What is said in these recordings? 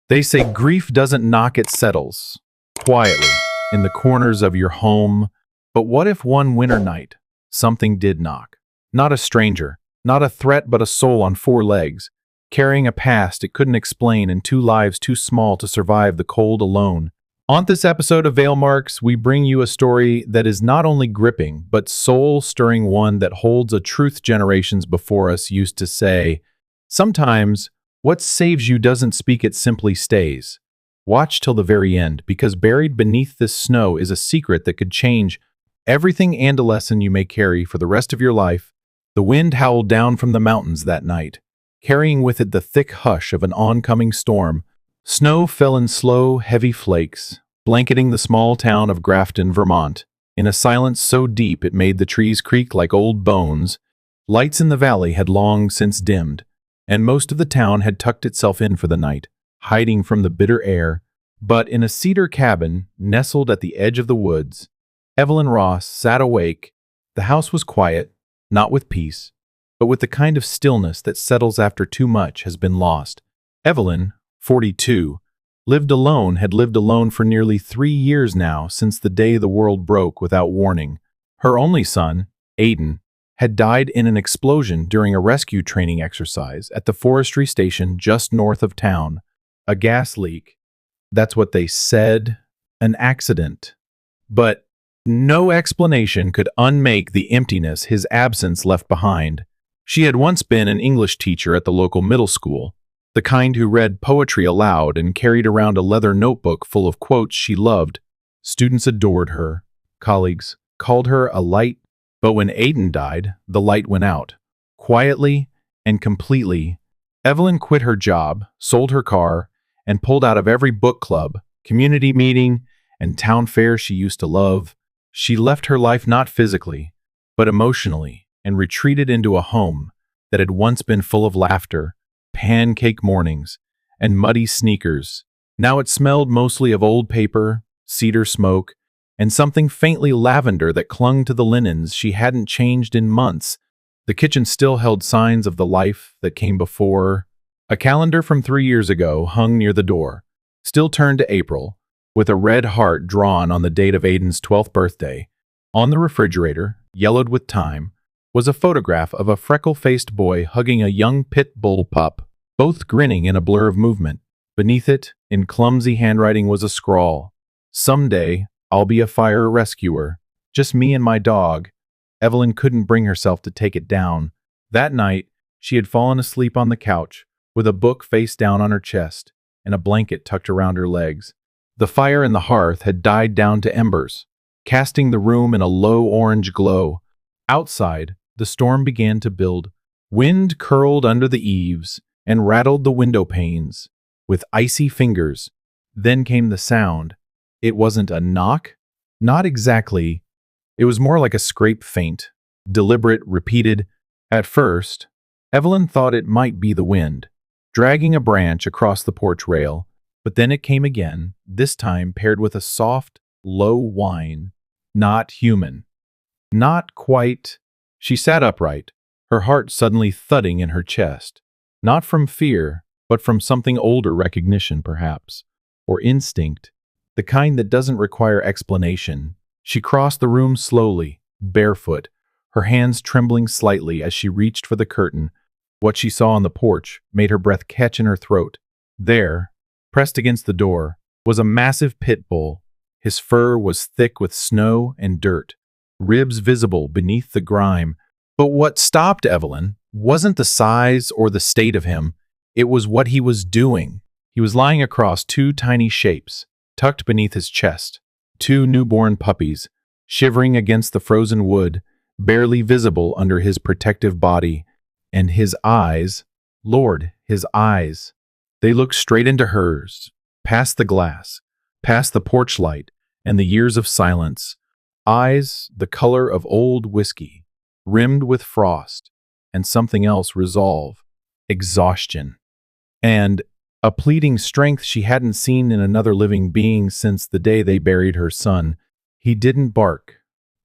They say grief doesn't knock, it settles, quietly, in the corners of your home. But what if one winter night, something did knock? Not a stranger, not a threat, but a soul on four legs, carrying a past it couldn't explain and two lives too small to survive the cold alone. On this episode of Veil Marks, we bring you a story that is not only gripping, but soul-stirring, one that holds a truth generations before us used to say, sometimes what saves you doesn't speak, it simply stays. Watch till the very end, because buried beneath this snow is a secret that could change everything and a lesson you may carry for the rest of your life. The wind howled down from the mountains that night, carrying with it the thick hush of an oncoming storm. Snow fell in slow, heavy flakes, blanketing the small town of Grafton, Vermont, in a silence so deep it made the trees creak like old bones. Lights in the valley had long since dimmed, and most of the town had tucked itself in for the night, hiding from the bitter air. But in a cedar cabin, nestled at the edge of the woods, Evelyn Ross sat awake. The house was quiet, not with peace, but with the kind of stillness that settles after too much has been lost. Evelyn, 42, had lived alone for nearly 3 years now, since the day the world broke without warning. Her only son, Aiden, had died in an explosion during a rescue training exercise at the forestry station just north of town. A gas leak. That's what they said. An accident. But no explanation could unmake the emptiness his absence left behind. She had once been an English teacher at the local middle school, the kind who read poetry aloud and carried around a leather notebook full of quotes she loved. Students adored her. Colleagues called her a light. But when Aiden died, the light went out. Quietly and completely, Evelyn quit her job, sold her car, and pulled out of every book club, community meeting, and town fair she used to love. She left her life not physically, but emotionally, and retreated into a home that had once been full of laughter, pancake mornings, and muddy sneakers. Now it smelled mostly of old paper, cedar smoke, and something faintly lavender that clung to the linens she hadn't changed in months. The kitchen still held signs of the life that came before. A calendar from 3 years ago hung near the door, still turned to April, with a red heart drawn on the date of Aiden's 12th birthday. On the refrigerator, yellowed with time, was a photograph of a freckle-faced boy hugging a young Pitbull pup, both grinning in a blur of movement. Beneath it, in clumsy handwriting, was a scrawl. Someday, I'll be a fire rescuer. Just me and my dog. Evelyn couldn't bring herself to take it down. That night, she had fallen asleep on the couch, with a book face down on her chest and a blanket tucked around her legs. The fire in the hearth had died down to embers, casting the room in a low orange glow. Outside, the storm began to build. Wind curled under the eaves and rattled the window panes with icy fingers. Then came the sound. It wasn't a knock. Not exactly. It was more like a scrape, faint, deliberate, repeated. At first, Evelyn thought it might be the wind, dragging a branch across the porch rail. But then it came again, this time paired with a soft, low whine. Not human. Not quite. She sat upright, her heart suddenly thudding in her chest. Not from fear, but from something older, recognition perhaps, or instinct. The kind that doesn't require explanation. She crossed the room slowly, barefoot, her hands trembling slightly as she reached for the curtain. What she saw on the porch made her breath catch in her throat. There, pressed against the door, was a massive pit bull. His fur was thick with snow and dirt, ribs visible beneath the grime. But what stopped Evelyn wasn't the size or the state of him. It was what he was doing. He was lying across two tiny shapes, tucked beneath his chest, two newborn puppies, shivering against the frozen wood, barely visible under his protective body. And his eyes, Lord, his eyes, they looked straight into hers, past the glass, past the porch light, and the years of silence. Eyes the color of old whiskey, rimmed with frost, and something else, resolve, exhaustion, and a pleading strength she hadn't seen in another living being since the day they buried her son. He didn't bark.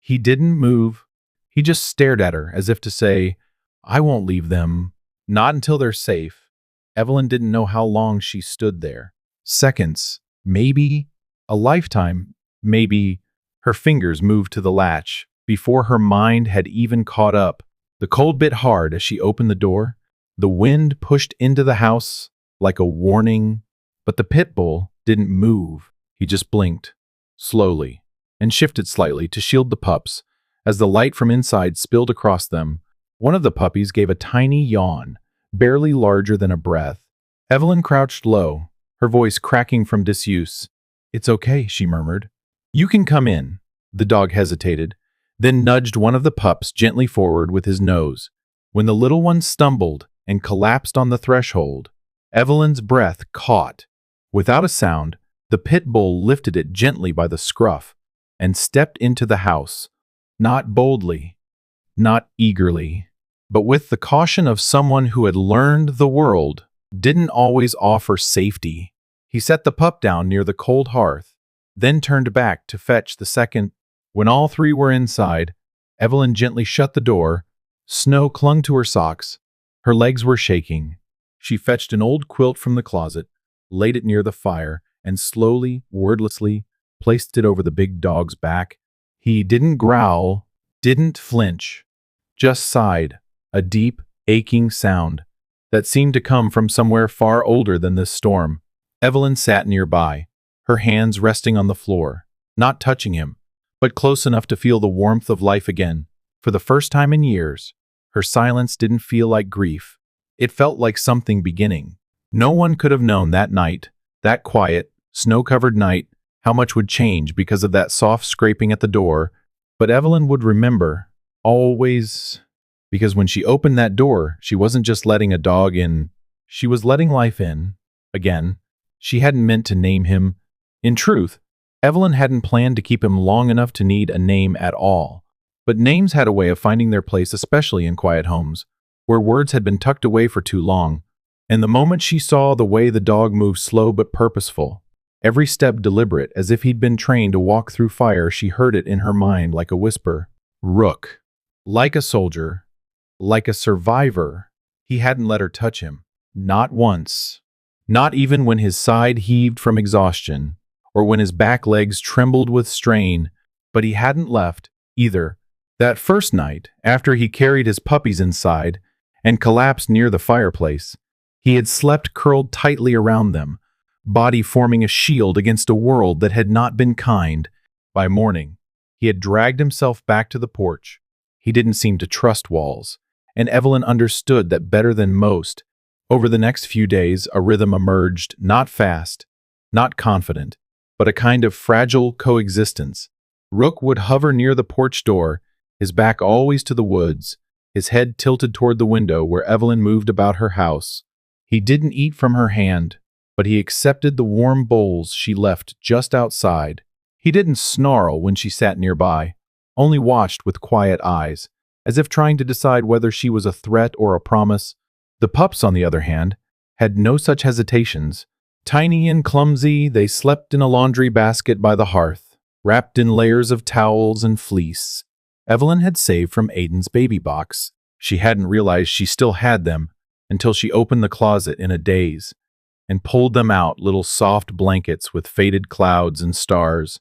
He didn't move. He just stared at her as if to say, I won't leave them. Not until they're safe. Evelyn didn't know how long she stood there, Seconds, maybe a lifetime, maybe. Her fingers moved to the latch before her mind had even caught up. The cold bit hard as she opened the door. The wind pushed into the house like a warning, but the pit bull didn't move. He just blinked, slowly, and shifted slightly to shield the pups. As the light from inside spilled across them, one of the puppies gave a tiny yawn, barely larger than a breath. Evelyn crouched low, her voice cracking from disuse. "It's okay," she murmured. "You can come in." The dog hesitated, then nudged one of the pups gently forward with his nose. When the little one stumbled and collapsed on the threshold, Evelyn's breath caught. Without a sound, the pit bull lifted it gently by the scruff and stepped into the house, not boldly, not eagerly, but with the caution of someone who had learned the world didn't always offer safety. He set the pup down near the cold hearth, then turned back to fetch the second. When all three were inside, Evelyn gently shut the door. Snow clung to her socks. Her legs were shaking. She fetched an old quilt from the closet, laid it near the fire, and slowly, wordlessly, placed it over the big dog's back. He didn't growl, didn't flinch, just sighed, a deep, aching sound that seemed to come from somewhere far older than this storm. Evelyn sat nearby, her hands resting on the floor, not touching him, but close enough to feel the warmth of life again. For the first time in years, her silence didn't feel like grief. It felt like something beginning. No one could have known that night, that quiet, snow-covered night, how much would change because of that soft scraping at the door, but Evelyn would remember, always, because when she opened that door, she wasn't just letting a dog in, she was letting life in. Again, she hadn't meant to name him. In truth, Evelyn hadn't planned to keep him long enough to need a name at all. But names had a way of finding their place, especially in quiet homes, where words had been tucked away for too long. And the moment she saw the way the dog moved slow but purposeful, every step deliberate as if he'd been trained to walk through fire, she heard it in her mind like a whisper. Rook. Like a soldier, like a survivor, he hadn't let her touch him. Not once. Not even when his side heaved from exhaustion, or when his back legs trembled with strain, but he hadn't left, either. That first night, after he carried his puppies inside and collapsed near the fireplace, he had slept curled tightly around them, body forming a shield against a world that had not been kind. By morning, he had dragged himself back to the porch. He didn't seem to trust walls, and Evelyn understood that better than most. Over the next few days, a rhythm emerged, not fast, not confident, but a kind of fragile coexistence. Rook would hover near the porch door, his back always to the woods, his head tilted toward the window where Evelyn moved about her house. He didn't eat from her hand, but he accepted the warm bowls she left just outside. He didn't snarl when she sat nearby, only watched with quiet eyes, as if trying to decide whether she was a threat or a promise. The pups, on the other hand, had no such hesitations. Tiny and clumsy, they slept in a laundry basket by the hearth, wrapped in layers of towels and fleece Evelyn had saved from Aiden's baby box. She hadn't realized she still had them until she opened the closet in a daze and pulled them out, little soft blankets with faded clouds and stars.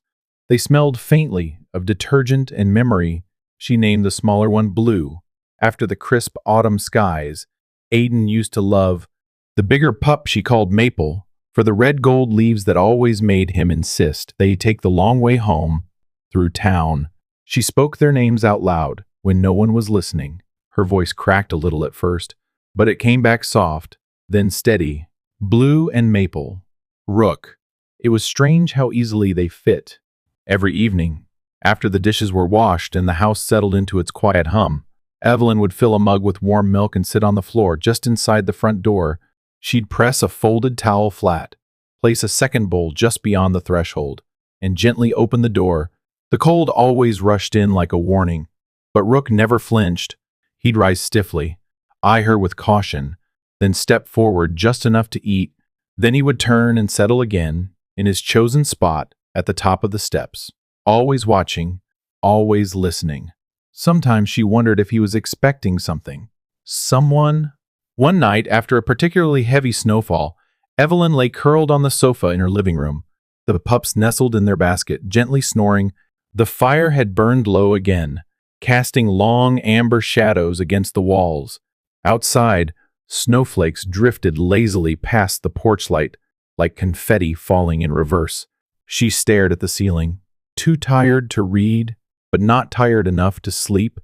They smelled faintly of detergent and memory. She named the smaller one Blue, after the crisp autumn skies Aiden used to love. The bigger pup she called Maple, for the red gold leaves that always made him insist they take the long way home, through town. She spoke their names out loud when no one was listening. Her voice cracked a little at first, but it came back soft, then steady. Blue and Maple. Rook. It was strange how easily they fit. Every evening, after the dishes were washed and the house settled into its quiet hum, Evelyn would fill a mug with warm milk and sit on the floor just inside the front door. She'd press a folded towel flat, place a second bowl just beyond the threshold, and gently open the door. The cold always rushed in like a warning, but Rook never flinched. He'd rise stiffly, eye her with caution, then step forward just enough to eat. Then he would turn and settle again in his chosen spot at the top of the steps, always watching, always listening. Sometimes she wondered if he was expecting something. Someone? One night, after a particularly heavy snowfall, Evelyn lay curled on the sofa in her living room. The pups nestled in their basket, gently snoring. The fire had burned low again, casting long amber shadows against the walls. Outside, snowflakes drifted lazily past the porch light, like confetti falling in reverse. She stared at the ceiling, too tired to read, but not tired enough to sleep.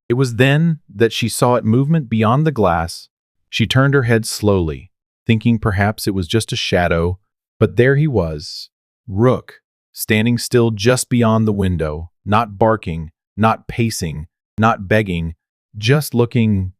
It was then that she saw it movement beyond the glass. She turned her head slowly, thinking perhaps it was just a shadow, but there he was, Rook, standing still just beyond the window, not barking, not pacing, not begging, just looking,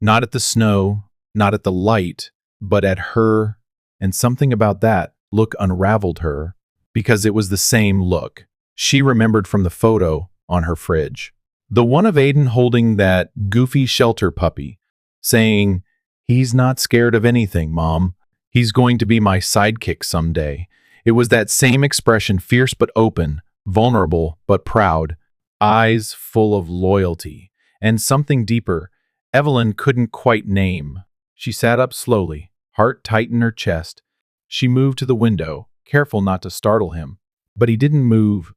not at the snow, not at the light, but at her, and something about that look unraveled her, because it was the same look she remembered from the photo on her fridge. The one of Aiden holding that goofy shelter puppy, saying, "He's not scared of anything, Mom. He's going to be my sidekick someday." It was that same expression, fierce but open, vulnerable but proud, eyes full of loyalty, and something deeper Evelyn couldn't quite name. She sat up slowly, heart tight in her chest. She moved to the window, careful not to startle him. But he didn't move.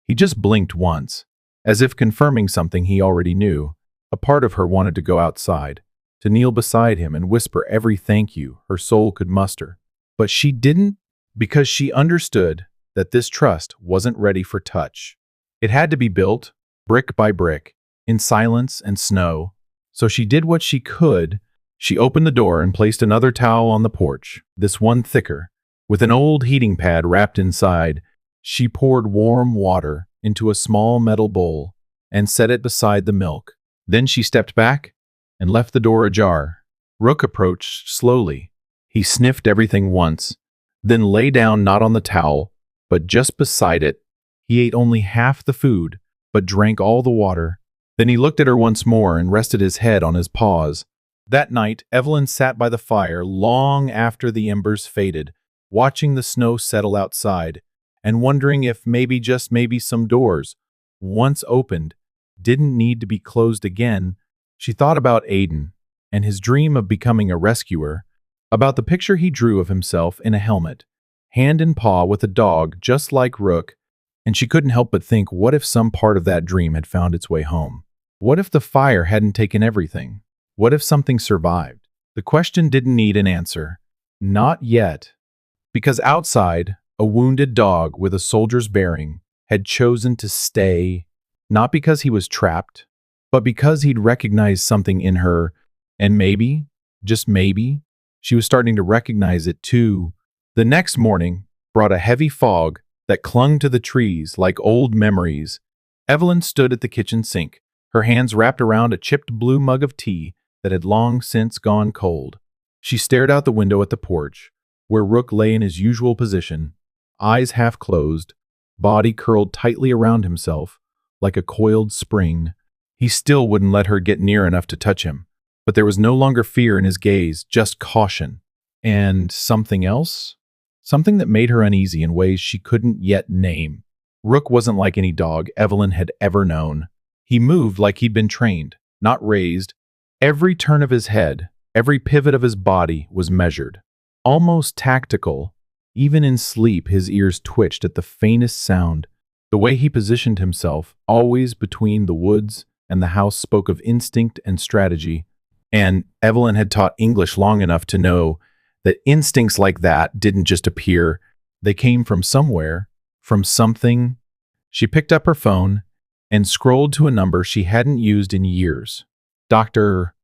He just blinked once, as if confirming something he already knew. A part of her wanted to go outside, to kneel beside him and whisper every thank you her soul could muster. But she didn't, because she understood that this trust wasn't ready for touch. It had to be built, brick by brick, in silence and snow. So she did what she could. She opened the door and placed another towel on the porch, this one thicker. With an old heating pad wrapped inside, she poured warm water into a small metal bowl and set it beside the milk. Then she stepped back and left the door ajar. Rook approached slowly. He sniffed everything once, then lay down not on the towel, but just beside it. He ate only half the food, but drank all the water. Then he looked at her once more and rested his head on his paws. That night, Evelyn sat by the fire long after the embers faded, watching the snow settle outside, and wondering if maybe, just maybe, some doors, once opened, didn't need to be closed again. She thought about Aiden and his dream of becoming a rescuer, about the picture he drew of himself in a helmet, hand in paw with a dog just like Rook, and she couldn't help but think, what if some part of that dream had found its way home? What if the fire hadn't taken everything? What if something survived? The question didn't need an answer. Not yet. Because outside, a wounded dog with a soldier's bearing had chosen to stay, not because he was trapped, but because he'd recognized something in her, and maybe, just maybe, she was starting to recognize it too. The next morning brought a heavy fog that clung to the trees like old memories. Evelyn stood at the kitchen sink, her hands wrapped around a chipped blue mug of tea that had long since gone cold. She stared out the window at the porch, where Rook lay in his usual position, eyes half closed, body curled tightly around himself, like a coiled spring. He still wouldn't let her get near enough to touch him, but there was no longer fear in his gaze, just caution. And something else? Something that made her uneasy in ways she couldn't yet name. Rook wasn't like any dog Evelyn had ever known. He moved like he'd been trained, not raised. Every turn of his head, every pivot of his body was measured. Almost tactical. Even in sleep, his ears twitched at the faintest sound. The way he positioned himself, always between the woods and the house, spoke of instinct and strategy. And Evelyn had taught English long enough to know that instincts like that didn't just appear. They came from somewhere, from something. She picked up her phone and scrolled to a number she hadn't used in years. Dr.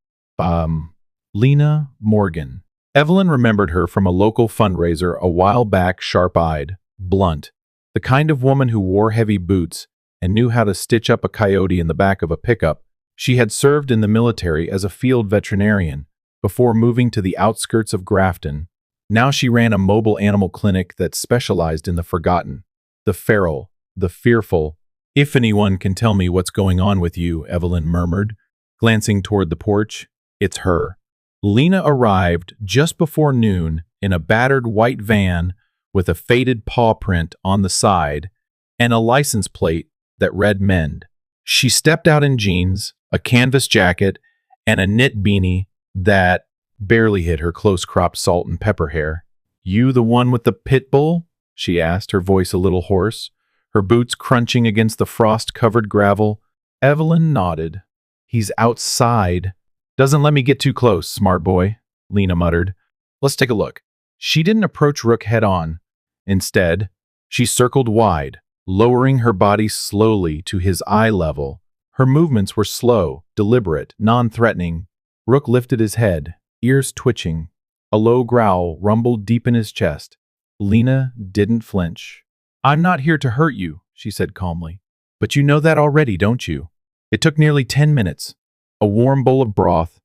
Lena Morgan. Evelyn remembered her from a local fundraiser a while back, sharp-eyed, blunt, the kind of woman who wore heavy boots and knew how to stitch up a coyote in the back of a pickup. She had served in the military as a field veterinarian before moving to the outskirts of Grafton. Now she ran a mobile animal clinic that specialized in the forgotten, the feral, the fearful. "If anyone can tell me what's going on with you," Evelyn murmured, glancing toward the porch, "it's her." Lena arrived just before noon in a battered white van with a faded paw print on the side and a license plate that read Mend. She stepped out in jeans, a canvas jacket, and a knit beanie that barely hid her close-cropped salt and pepper hair. You the one with the Pitbull? She asked, her voice a little hoarse, her boots crunching against the frost-covered gravel. Evelyn nodded. He's outside. Doesn't let me get too close, smart boy, Lena muttered. Let's take a look. She didn't approach Rook head-on. Instead, she circled wide, lowering her body slowly to his eye level. Her movements were slow, deliberate, non-threatening. Rook lifted his head, ears twitching. A low growl rumbled deep in his chest. Lena didn't flinch. I'm not here to hurt you, she said calmly. But you know that already, don't you? It took nearly 10 minutes, a warm bowl of broth,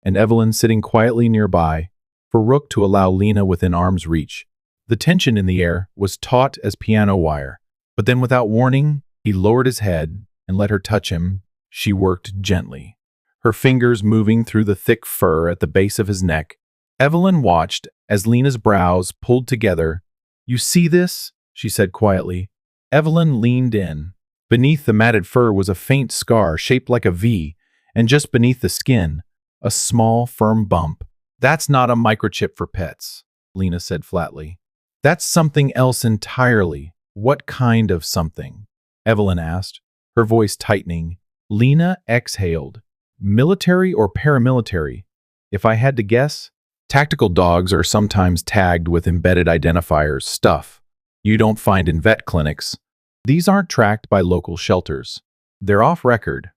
and Evelyn sitting quietly nearby, for Rook to allow Lena within arm's reach. The tension in the air was taut as piano wire, but then without warning, he lowered his head and let her touch him. She worked gently, her fingers moving through the thick fur at the base of his neck. Evelyn watched as Lena's brows pulled together. You see this? She said quietly. Evelyn leaned in. Beneath the matted fur was a faint scar shaped like a V, and just beneath the skin, a small, firm bump. That's not a microchip for pets, Lena said flatly. That's something else entirely. What kind of something? Evelyn asked, her voice tightening. Lena exhaled. Military or paramilitary? If I had to guess, tactical dogs are sometimes tagged with embedded identifiers, stuff you don't find in vet clinics. These aren't tracked by local shelters. They're off record.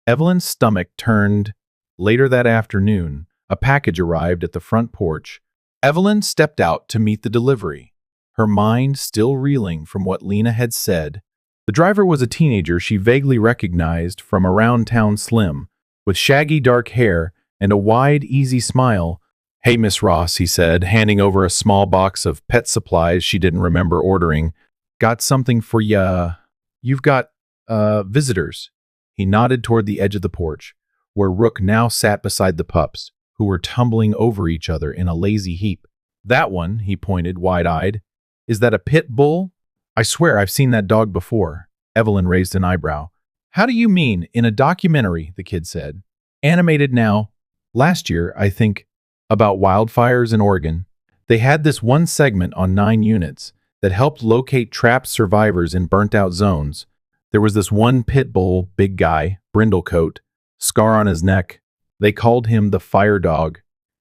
Evelyn's stomach turned. Later that afternoon, a package arrived at the front porch. Evelyn stepped out to meet the delivery, her mind still reeling from what Lena had said. The driver was a teenager she vaguely recognized from around town slim, with shaggy dark hair and a wide, easy smile. Hey, Miss Ross, he said, handing over a small box of pet supplies she didn't remember ordering. Got something for ya. You've got, visitors. He nodded toward the edge of the porch, where Rook now sat beside the pups, who were tumbling over each other in a lazy heap. That one, he pointed, wide-eyed. Is that a pit bull? I swear I've seen that dog before. Evelyn raised an eyebrow. How do you mean, in a documentary, the kid said. Animated now. Last year, I think, about wildfires in Oregon. They had this one segment on 9 units that helped locate trapped survivors in burnt-out zones. There was this one pit bull, big guy, brindlecoat, scar on his neck. They called him the fire dog.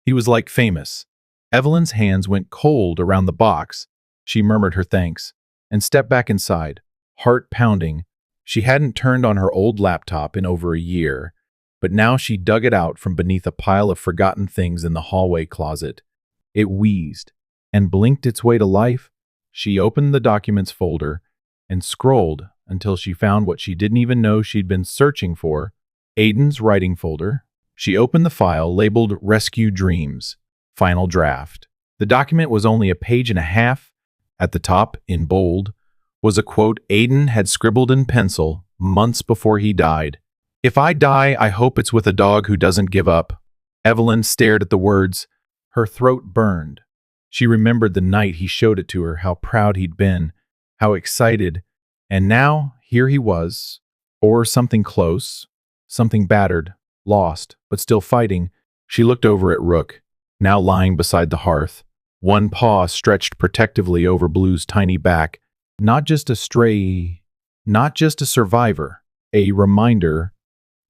He was like famous. Evelyn's hands went cold around the box. She murmured her thanks and stepped back inside, heart pounding. She hadn't turned on her old laptop in over a year, but now she dug it out from beneath a pile of forgotten things in the hallway closet. It wheezed and blinked its way to life. She opened the documents folder and scrolled until she found what she didn't even know she'd been searching for, Aiden's writing folder. She opened the file labeled Rescue Dreams, Final Draft. The document was only a page and a half. At the top, in bold, was a quote Aiden had scribbled in pencil months before he died. If I die, I hope it's with a dog who doesn't give up. Evelyn stared at the words. Her throat burned. She remembered the night he showed it to her, how proud he'd been, how excited. And now, here he was, or something close, something battered, lost, but still fighting. She looked over at Rook, now lying beside the hearth, one paw stretched protectively over Blue's tiny back. Not just a stray, not just a survivor, a reminder,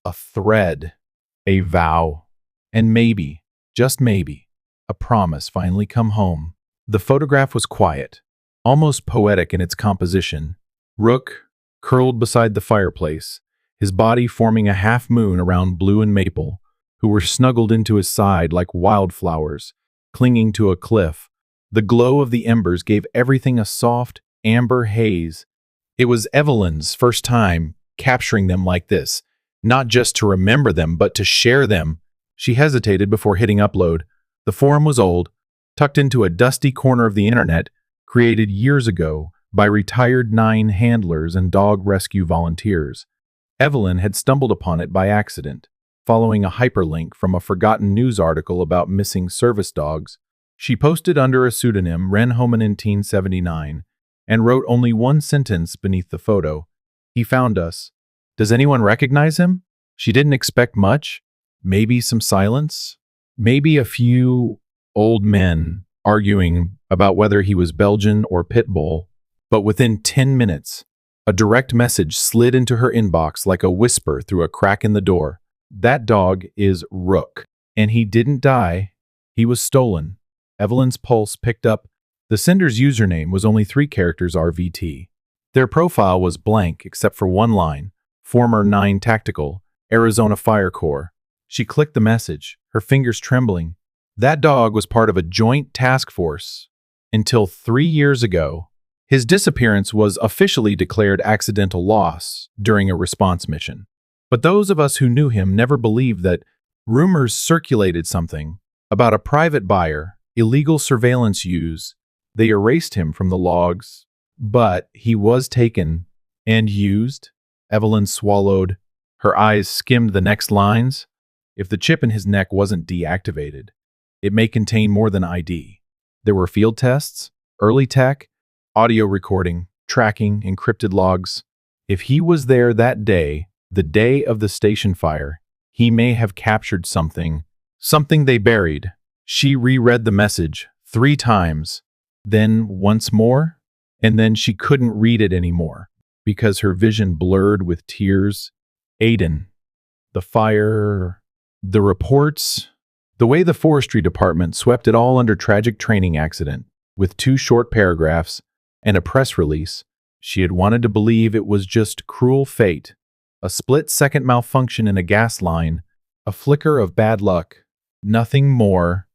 a thread, a vow, and maybe, just maybe, a promise finally come home. The photograph was quiet, almost poetic in its composition. Rook, curled beside the fireplace, his body forming a half moon around Blue and Maple, who were snuggled into his side like wildflowers, clinging to a cliff. The glow of the embers gave everything a soft, amber haze. It was Evelyn's first time capturing them like this, not just to remember them, but to share them. She hesitated before hitting upload. The forum was old, tucked into a dusty corner of the internet, created years ago by retired 9 handlers and dog rescue volunteers. Evelyn had stumbled upon it by accident, following a hyperlink from a forgotten news article about missing service dogs. She posted under a pseudonym Ren Hominin Teen 79 and wrote only one sentence beneath the photo. He found us. Does anyone recognize him? She didn't expect much. Maybe some silence. Maybe a few old men arguing about whether he was Belgian or Pitbull. But within 10 minutes, a direct message slid into her inbox like a whisper through a crack in the door. That dog is Rook, and he didn't die. He was stolen. Evelyn's pulse picked up. The sender's username was only 3 characters RVT. Their profile was blank except for one line, former 9 Tactical, Arizona Fire Corps. She clicked the message, her fingers trembling. That dog was part of a joint task force until 3 years ago. His disappearance was officially declared accidental loss during a response mission. But those of us who knew him never believed that rumors circulated something about a private buyer, illegal surveillance use. They erased him from the logs, but he was taken and used. Evelyn swallowed. Her eyes skimmed the next lines. If the chip in his neck wasn't deactivated, it may contain more than ID. There were field tests, early tech, audio recording, tracking, encrypted logs. If he was there that day, the day of the station fire, he may have captured something they buried. She reread the message 3 times, then once more, and then she couldn't read it anymore because her vision blurred with tears. Aiden, the fire, the reports, the way the forestry department swept it all under tragic training accident, with 2 short paragraphs and a press release. She had wanted to believe it was just cruel fate, a split-second malfunction in a gas line, a flicker of bad luck, nothing more.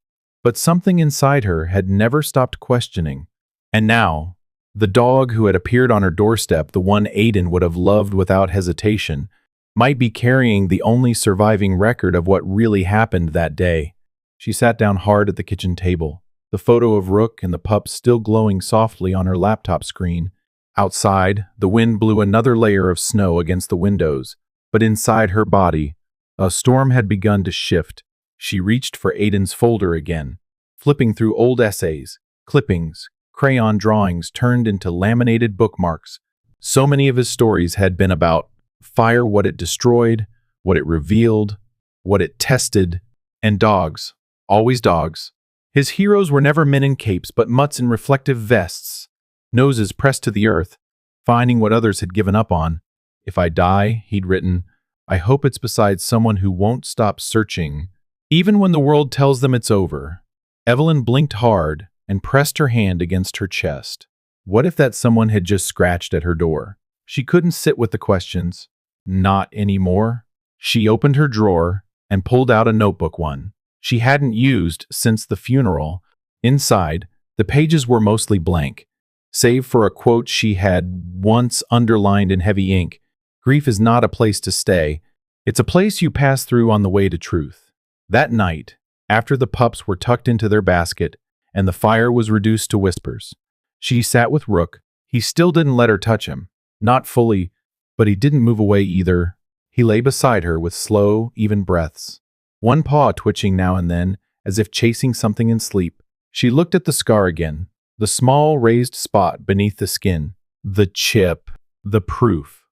But something inside her had never stopped questioning. And now, the dog who had appeared on her doorstep, the one Aiden would have loved without hesitation, might be carrying the only surviving record of what really happened that day. She sat down hard at the kitchen table, the photo of Rook and the pups still glowing softly on her laptop screen. Outside, the wind blew another layer of snow against the windows, but inside her body, a storm had begun to shift. She reached for Aiden's folder again, flipping through old essays, clippings, crayon drawings turned into laminated bookmarks. So many of his stories had been about fire, what it destroyed, what it revealed, what it tested, and dogs, always dogs. His heroes were never men in capes, but mutts in reflective vests, noses pressed to the earth, finding what others had given up on. If I die, he'd written, I hope it's beside someone who won't stop searching, even when the world tells them it's over. Evelyn blinked hard and pressed her hand against her chest. What if that someone had just scratched at her door? She couldn't sit with the questions. Not anymore. She opened her drawer and pulled out a notebook one she hadn't used since the funeral. Inside, the pages were mostly blank, save for a quote she had once underlined in heavy ink. Grief is not a place to stay. It's a place you pass through on the way to truth. That night, after the pups were tucked into their basket and the fire was reduced to whispers, she sat with Rook. He still didn't let her touch him. Not fully, but he didn't move away either. He lay beside her with slow, even breaths, one paw twitching now and then, as if chasing something in sleep. She looked at the scar again, the small raised spot beneath the skin, the chip, the proof.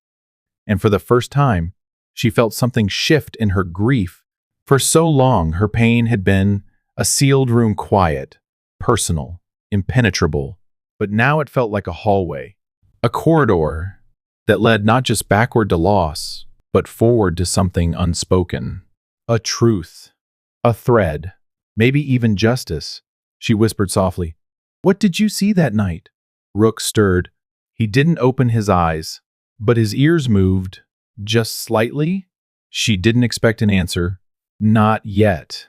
And for the first time, she felt something shift in her grief. For so long, her pain had been a sealed room, quiet, personal, impenetrable. But now it felt like a hallway, a corridor that led not just backward to loss, but forward to something unspoken. A truth, a thread, maybe even justice. She whispered softly, What did you see that night? Rook stirred. He didn't open his eyes, but his ears moved, just slightly. She didn't expect an answer. Not yet.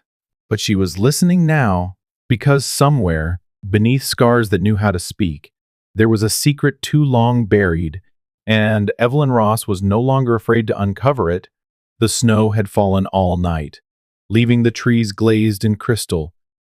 But she was listening now, because somewhere, beneath scars that knew how to speak, there was a secret too long buried, and Evelyn Ross was no longer afraid to uncover it. The snow had fallen all night, leaving the trees glazed in crystal,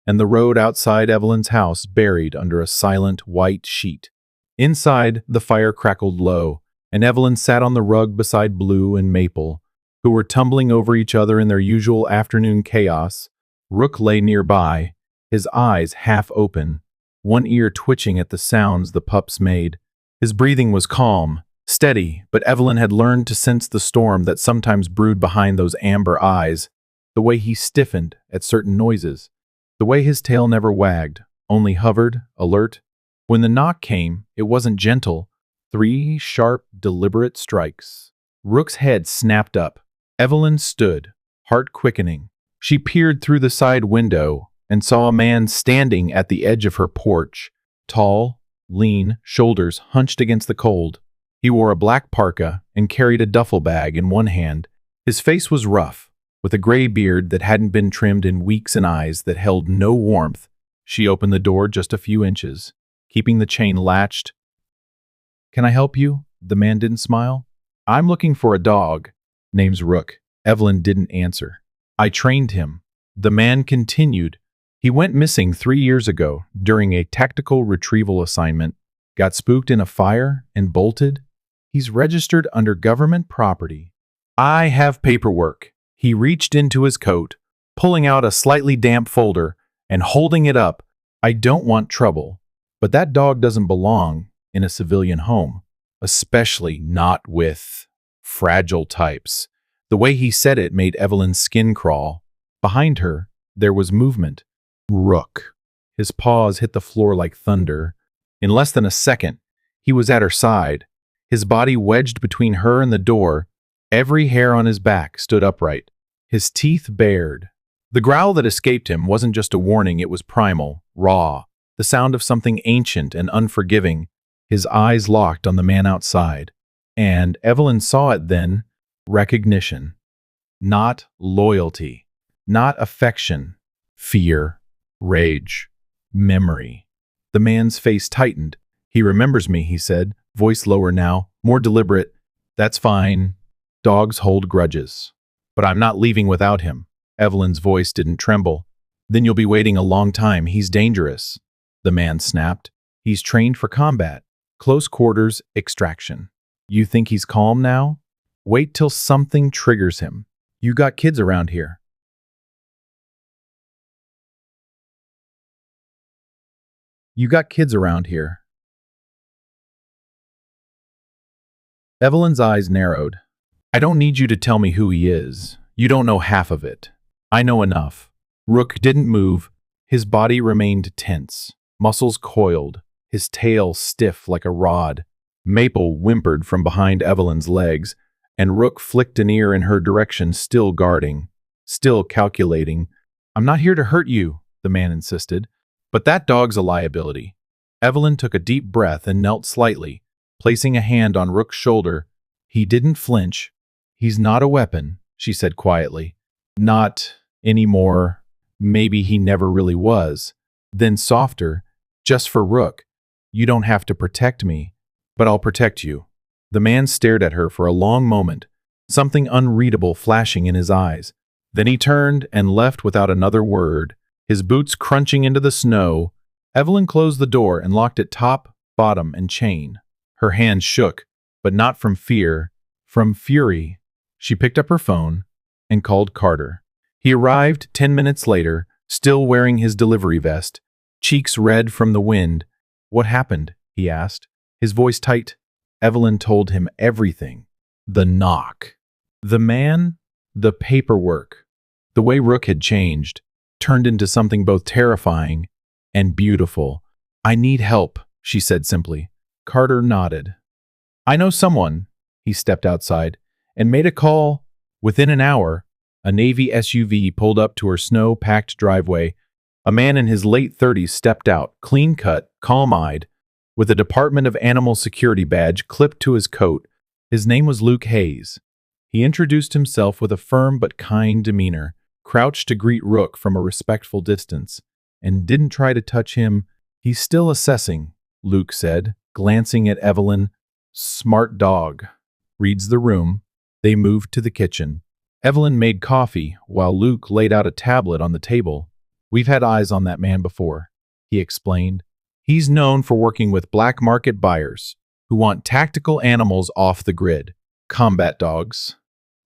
and the road outside Evelyn's house buried under a silent white sheet. Inside, the fire crackled low, and Evelyn sat on the rug beside Blue and Maple, who were tumbling over each other in their usual afternoon chaos. Rook lay nearby, his eyes half open, one ear twitching at the sounds the pups made. His breathing was calm, steady, but Evelyn had learned to sense the storm that sometimes brewed behind those amber eyes, the way he stiffened at certain noises, the way his tail never wagged, only hovered, alert. When the knock came, it wasn't gentle. 3 sharp, deliberate strikes. Rook's head snapped up. Evelyn stood, heart quickening. She peered through the side window and saw a man standing at the edge of her porch, tall, lean, shoulders hunched against the cold. He wore a black parka and carried a duffel bag in one hand. His face was rough, with a gray beard that hadn't been trimmed in weeks and eyes that held no warmth. She opened the door just a few inches, keeping the chain latched. "Can I help you?" The man didn't smile. "I'm looking for a dog. Name's Rook." Evelyn didn't answer. "I trained him." The man continued. "He went missing 3 years ago during a tactical retrieval assignment, got spooked in a fire and bolted. He's registered under government property. I have paperwork." He reached into his coat, pulling out a slightly damp folder and holding it up. "I don't want trouble, but that dog doesn't belong in a civilian home, especially not with fragile types." The way he said it made Evelyn's skin crawl. Behind her, there was movement. Rook. His paws hit the floor like thunder. In less than a second, he was at her side, his body wedged between her and the door. Every hair on his back stood upright, his teeth bared. The growl that escaped him wasn't just a warning, it was primal, raw, the sound of something ancient and unforgiving. His eyes locked on the man outside, and Evelyn saw it then, recognition. Not loyalty, not affection, fear, rage, memory. The man's face tightened. "He remembers me," he said, voice lower now, more deliberate. "That's fine. Dogs hold grudges. But I'm not leaving without him." Evelyn's voice didn't tremble. "Then you'll be waiting a long time. He's dangerous." The man snapped. "He's trained for combat. Close quarters extraction. You think he's calm now? Wait till something triggers him. You got kids around here." "You got kids around here." Evelyn's eyes narrowed. "I don't need you to tell me who he is. You don't know half of it. I know enough." Rook didn't move. His body remained tense, muscles coiled, his tail stiff like a rod. Maple whimpered from behind Evelyn's legs, and Rook flicked an ear in her direction, still guarding, still calculating. "I'm not here to hurt you," the man insisted, "but that dog's a liability." Evelyn took a deep breath and knelt slightly, placing a hand on Rook's shoulder. He didn't flinch. "He's not a weapon," she said quietly. "Not anymore. Maybe he never really was." Then softer, "Just for Rook. You don't have to protect me, but I'll protect you." The man stared at her for a long moment, something unreadable flashing in his eyes. Then he turned and left without another word, his boots crunching into the snow. Evelyn closed the door and locked it top, bottom, and chain. Her hands shook, but not from fear, from fury. She picked up her phone and called Carter. He arrived 10 minutes later, still wearing his delivery vest, cheeks red from the wind. "What happened?" he asked, his voice tight. Evelyn told him everything. The knock, the man, the paperwork, the way Rook had changed, turned into something both terrifying and beautiful. "I need help," she said simply. Carter nodded. "I know someone." He stepped outside and made a call. Within an hour, a Navy SUV pulled up to her snow-packed driveway. A man in his late 30s stepped out, clean-cut, calm-eyed, with a Department of Animal Security badge clipped to his coat. His name was Luke Hayes. He introduced himself with a firm but kind demeanor, crouched to greet Rook from a respectful distance, and didn't try to touch him. "He's still assessing," Luke said, glancing at Evelyn. "Smart dog." Reads the room. They moved to the kitchen. Evelyn made coffee while Luke laid out a tablet on the table. "We've had eyes on that man before," he explained. "He's known for working with black market buyers who want tactical animals off the grid. Combat dogs,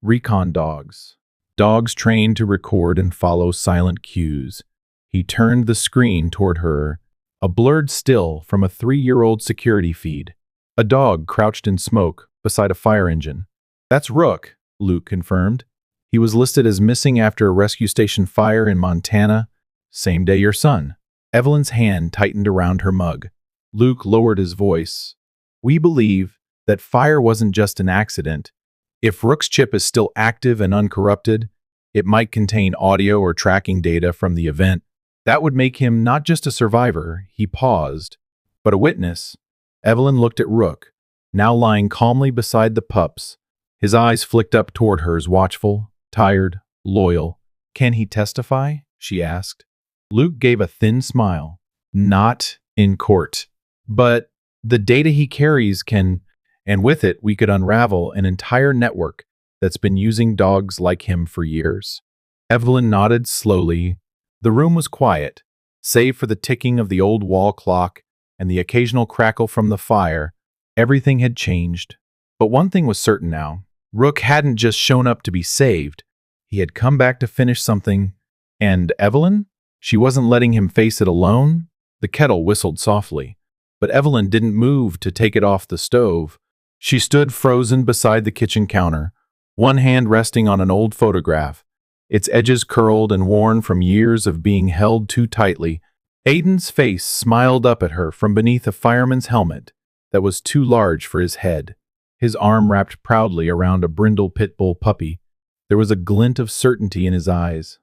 recon dogs, dogs trained to record and follow silent cues." He turned the screen toward her, a blurred still from a 3-year-old security feed. A dog crouched in smoke beside a fire engine. "That's Rook," Luke confirmed. "He was listed as missing after a rescue station fire in Montana, same day your son." Evelyn's hand tightened around her mug. Luke lowered his voice. We believe that fire wasn't just an accident. If Rook's chip is still active and uncorrupted, it might contain audio or tracking data from the event. That would make him not just a survivor, he paused, but a witness. Evelyn looked at Rook, now lying calmly beside the pups. His eyes flicked up toward hers, watchful, tired, loyal. Can he testify? She asked. Luke gave a thin smile. Not in court. But the data he carries can, and with it we could unravel an entire network that's been using dogs like him for years. Evelyn nodded slowly. The room was quiet, save for the ticking of the old wall clock and the occasional crackle from the fire. Everything had changed. But one thing was certain now. Rook hadn't just shown up to be saved. He had come back to finish something. And Evelyn? She wasn't letting him face it alone. The kettle whistled softly, but Evelyn didn't move to take it off the stove. She stood frozen beside the kitchen counter, one hand resting on an old photograph, its edges curled and worn from years of being held too tightly. Aiden's face smiled up at her from beneath a fireman's helmet that was too large for his head, his arm wrapped proudly around a brindle Pitbull puppy. There was a glint of certainty in his eyes,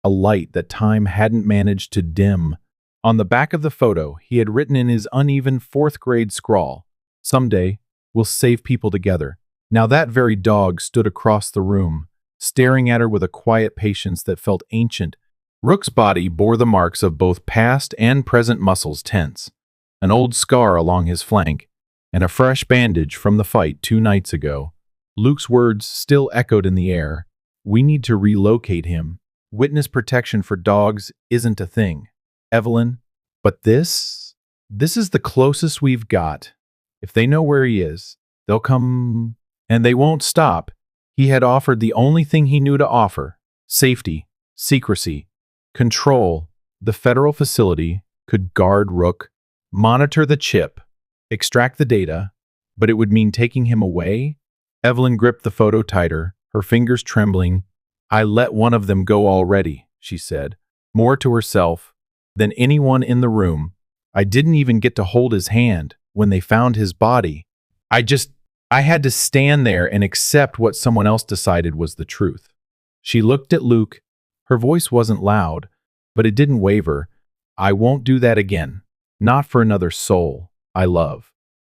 a light that time hadn't managed to dim. On the back of the photo, he had written in his uneven fourth-grade scrawl, "Someday, we'll save people together." Now that very dog stood across the room, staring at her with a quiet patience that felt ancient. Rook's body bore the marks of both past and present muscles tense, an old scar along his flank, and a fresh bandage from the fight 2 nights ago. Luke's words still echoed in the air. We need to relocate him. Witness protection for dogs isn't a thing, Evelyn. But this is the closest we've got. If they know where he is, they'll come, and they won't stop. He had offered the only thing he knew to offer: safety, secrecy, control. The federal facility could guard Rook, monitor the chip, extract the data, but it would mean taking him away. Evelyn gripped the photo tighter, her fingers trembling. I let one of them go already, she said, more to herself than anyone in the room. I didn't even get to hold his hand when they found his body. I had to stand there and accept what someone else decided was the truth. She looked at Luke. Her voice wasn't loud, but it didn't waver. I won't do that again. Not for another soul I love.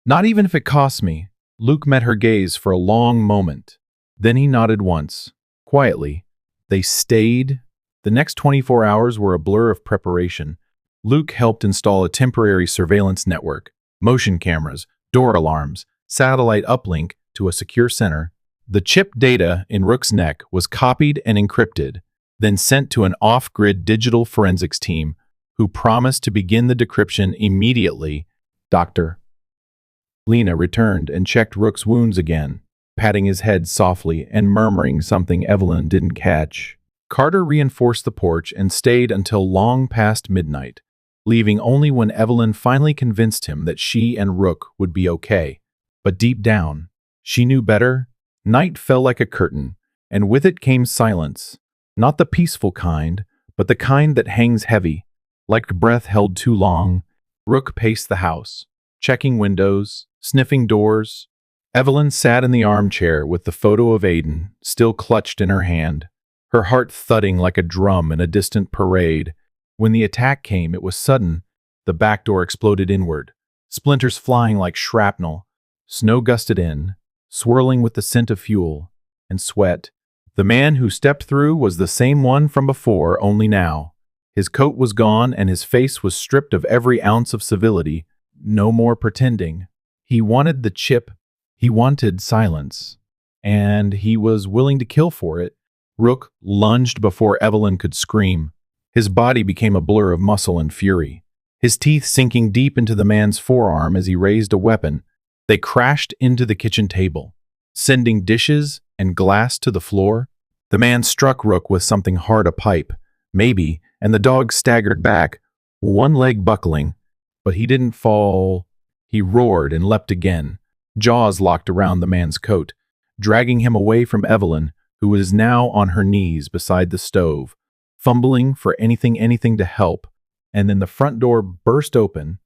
Not even if it costs me. Luke met her gaze for a long moment. Then he nodded once. Quietly. They stayed. The next 24 hours were a blur of preparation. Luke helped install a temporary surveillance network, motion cameras, door alarms, satellite uplink to a secure center. The chip data in Rook's neck was copied and encrypted, then sent to an off-grid digital forensics team who promised to begin the decryption immediately. Dr. Lena returned and checked Rook's wounds again, patting his head softly and murmuring something Evelyn didn't catch. Carter reinforced the porch and stayed until long past midnight, leaving only when Evelyn finally convinced him that she and Rook would be okay. But deep down, she knew better. Night fell like a curtain, and with it came silence. Not the peaceful kind, but the kind that hangs heavy, like breath held too long. Rook paced the house, checking windows, sniffing doors. Evelyn sat in the armchair with the photo of Aiden still clutched in her hand, her heart thudding like a drum in a distant parade. When the attack came, it was sudden. The back door exploded inward, splinters flying like shrapnel. Snow gusted in, swirling with the scent of fuel and sweat. The man who stepped through was the same one from before, only now. His coat was gone and his face was stripped of every ounce of civility. No more pretending. He wanted the chip. He wanted silence. And he was willing to kill for it. Rook lunged before Evelyn could scream. His body became a blur of muscle and fury, his teeth sinking deep into the man's forearm as he raised a weapon. They crashed into the kitchen table, sending dishes and glass to the floor. The man struck Rook with something hard, a pipe, maybe, and the dog staggered back, one leg buckling. But he didn't fall. He roared and leapt again, jaws locked around the man's coat, dragging him away from Evelyn, who was now on her knees beside the stove, fumbling for anything to help. and then the front door burst open.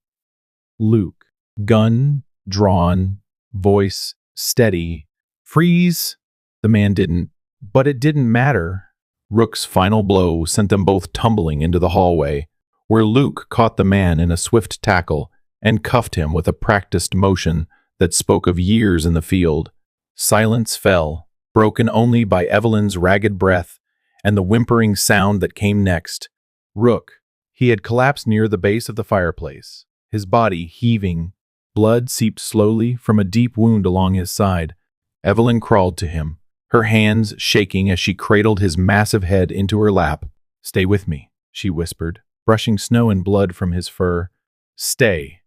Luke, gun drawn, voice steady. Freeze! The man didn't, but it didn't matter. Rook's final blow sent them both tumbling into the hallway, where Luke caught the man in a swift tackle and cuffed him with a practiced motion that spoke of years in the field. Silence fell, broken only by Evelyn's ragged breath and the whimpering sound that came next. Rook. He had collapsed near the base of the fireplace, his body heaving. Blood seeped slowly from a deep wound along his side. Evelyn crawled to him, her hands shaking as she cradled his massive head into her lap. "Stay with me," she whispered, brushing snow and blood from his fur. "Stay.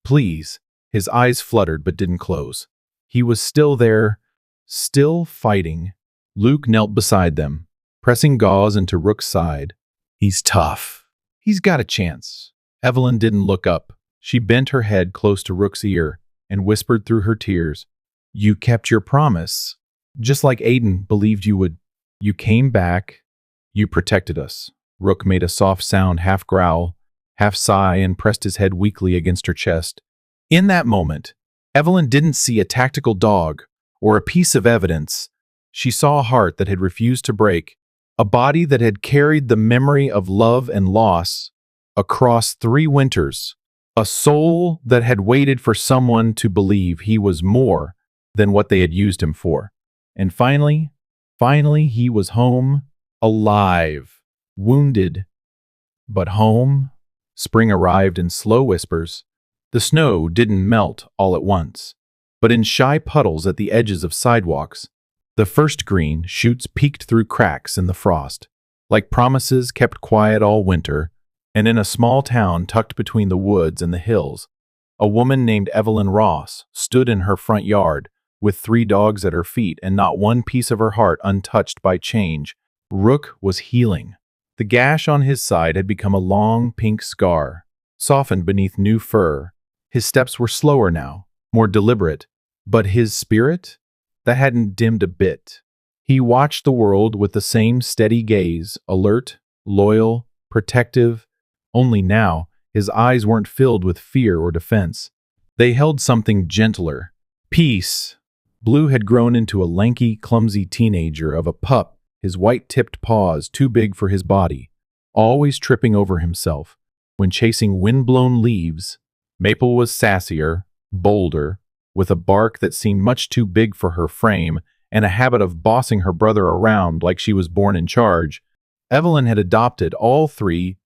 Please." His eyes fluttered but didn't close. He was still there, still fighting. Luke knelt beside them, pressing gauze into Rook's side. "He's tough. He's got a chance." Evelyn didn't look up. She bent her head close to Rook's ear and whispered through her tears, "You kept your promise. Just like Aiden believed you would. You came back. You protected us." Rook made a soft sound, half growl, half sigh, and pressed his head weakly against her chest. In that moment, Evelyn didn't see a tactical dog or a piece of evidence. She saw a heart that had refused to break, a body that had carried the memory of love and loss across 3 winters, a soul that had waited for someone to believe he was more than what they had used him for. And finally, he was home, alive, wounded, but home. Spring arrived in slow whispers. The snow didn't melt all at once, but in shy puddles at the edges of sidewalks. The first green shoots peeked through cracks in the frost, like promises kept quiet all winter. And in a small town tucked between the woods and the hills, a woman named Evelyn Ross stood in her front yard with 3 dogs at her feet and not one piece of her heart untouched by change. Rook was healing. The gash on his side had become a long pink scar, softened beneath new fur. His steps were slower now, more deliberate, but his spirit? That hadn't dimmed a bit. He watched the world with the same steady gaze, alert, loyal, protective. Only now, his eyes weren't filled with fear or defense. They held something gentler. Peace. Blue had grown into a lanky, clumsy teenager of a pup, his white-tipped paws too big for his body, always tripping over himself when chasing wind-blown leaves. Maple was sassier, bolder, with a bark that seemed much too big for her frame and a habit of bossing her brother around like she was born in charge. Evelyn had adopted all 3.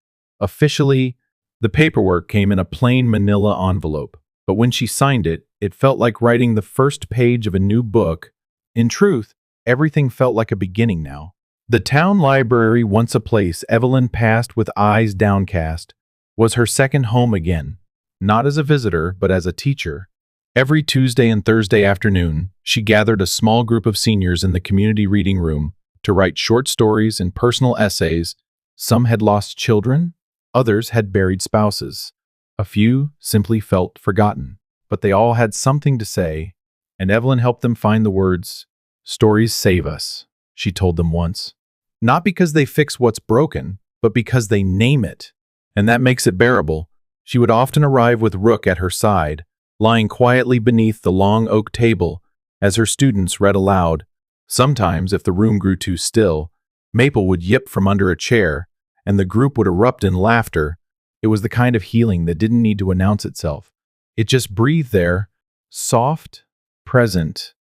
Officially, the paperwork came in a plain manila envelope, but when she signed it, it felt like writing the first page of a new book. In truth, everything felt like a beginning now. The town library, once a place Evelyn passed with eyes downcast, was her second home again, not as a visitor, but as a teacher. Every Tuesday and Thursday afternoon, she gathered a small group of seniors in the community reading room to write short stories and personal essays. Some had lost children, others had buried spouses. A few simply felt forgotten, but they all had something to say, and Evelyn helped them find the words. "Stories save us," she told them once. Not because they fix what's broken, but because they name it, and that makes it bearable. She would often arrive with Rook at her side, lying quietly beneath the long oak table as her students read aloud. Sometimes, if the room grew too still, Maple would yip from under a chair, and the group would erupt in laughter. It was the kind of healing that didn't need to announce itself. It just breathed there, soft, present.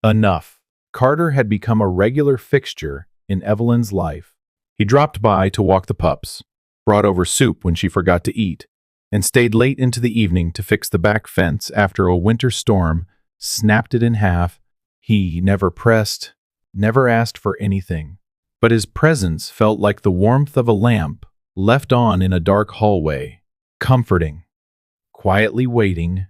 Enough. Carter had become a regular fixture in Evelyn's life. He dropped by to walk the pups, brought over soup when she forgot to eat, and stayed late into the evening to fix the back fence after a winter storm snapped it in half. He never pressed, never asked for anything, but his presence felt like the warmth of a lamp left on in a dark hallway, comforting, quietly waiting,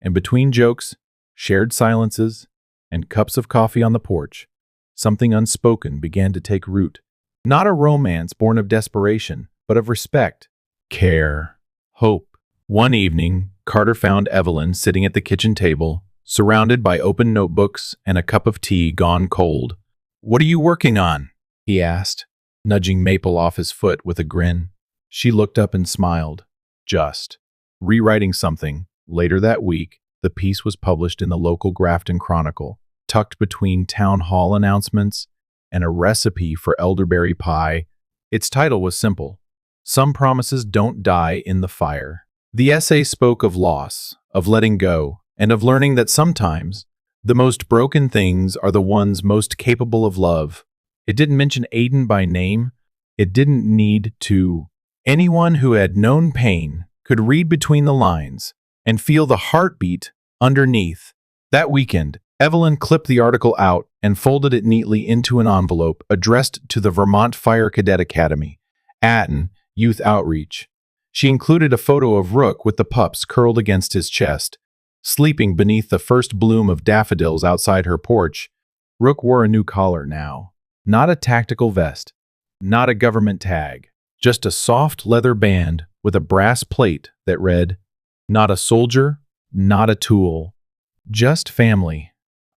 and between jokes, shared silences, and cups of coffee on the porch, something unspoken began to take root. Not a romance born of desperation, but of respect, care, hope. One evening, Carter found Evelyn sitting at the kitchen table, surrounded by open notebooks and a cup of tea gone cold. "What are you working on?" he asked, nudging Maple off his foot with a grin. She looked up and smiled. Just. Rewriting something. Later that week, the piece was published in the local Grafton Chronicle, tucked between town hall announcements and a recipe for elderberry pie. Its title was simple: Some Promises Don't Die in the Fire. The essay spoke of loss, of letting go, and of learning that sometimes the most broken things are the ones most capable of love. It didn't mention Aiden by name. It didn't need to. Anyone who had known pain could read between the lines and feel the heartbeat underneath. That weekend, Evelyn clipped the article out and folded it neatly into an envelope addressed to the Vermont Fire Cadet Academy, Atten Youth Outreach. She included a photo of Rook with the pups curled against his chest, sleeping beneath the first bloom of daffodils outside her porch. Rook wore a new collar now. Not a tactical vest, not a government tag, just a soft leather band with a brass plate that read, "Not a soldier, not a tool, just family."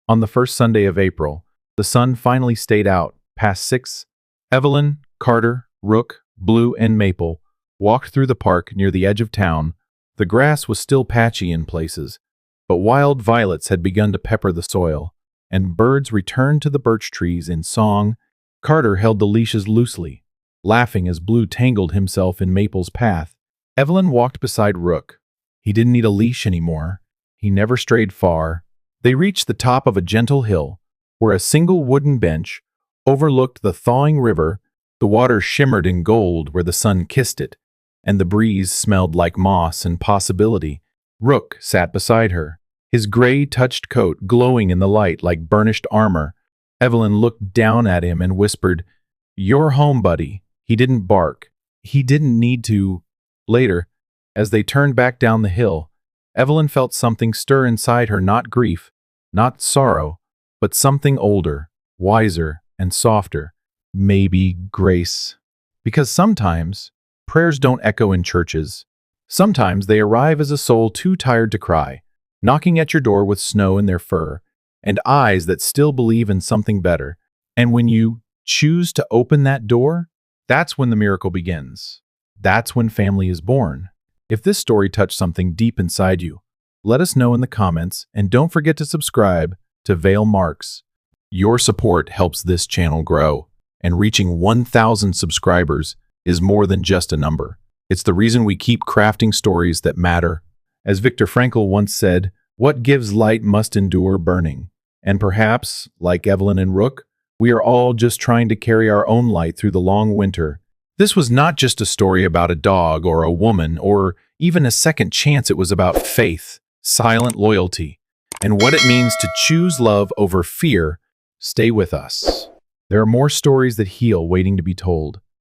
On the first Sunday of April, the sun finally stayed out past 6. Evelyn, Carter, Rook, Blue, and Maple walked through the park near the edge of town. The grass was still patchy in places, but wild violets had begun to pepper the soil, and birds returned to the birch trees in song. Carter held the leashes loosely, laughing as Blue tangled himself in Maple's path. Evelyn walked beside Rook. He didn't need a leash anymore. He never strayed far. They reached the top of a gentle hill, where a single wooden bench overlooked the thawing river. The water shimmered in gold where the sun kissed it, and the breeze smelled like moss and possibility. Rook sat beside her, his gray-touched coat glowing in the light like burnished armor. Evelyn looked down at him and whispered, "You're home, buddy." He didn't bark. He didn't need to. Later, as they turned back down the hill, Evelyn felt something stir inside her, not grief, not sorrow, but something older, wiser, and softer. Maybe grace. Because sometimes prayers don't echo in churches. Sometimes they arrive as a soul too tired to cry, knocking at your door with snow in their fur, and eyes that still believe in something better. And when you choose to open that door, that's when the miracle begins. That's when family is born. If this story touched something deep inside you, let us know in the comments, and don't forget to subscribe to Vale Marks. Your support helps this channel grow, and reaching 1,000 subscribers is more than just a number. It's the reason we keep crafting stories that matter. As Viktor Frankl once said, "What gives light must endure burning." And perhaps, like Evelyn and Rook, we are all just trying to carry our own light through the long winter. This was not just a story about a dog or a woman or even a second chance. It was about faith, silent loyalty, and what it means to choose love over fear. Stay with us. There are more stories that heal waiting to be told.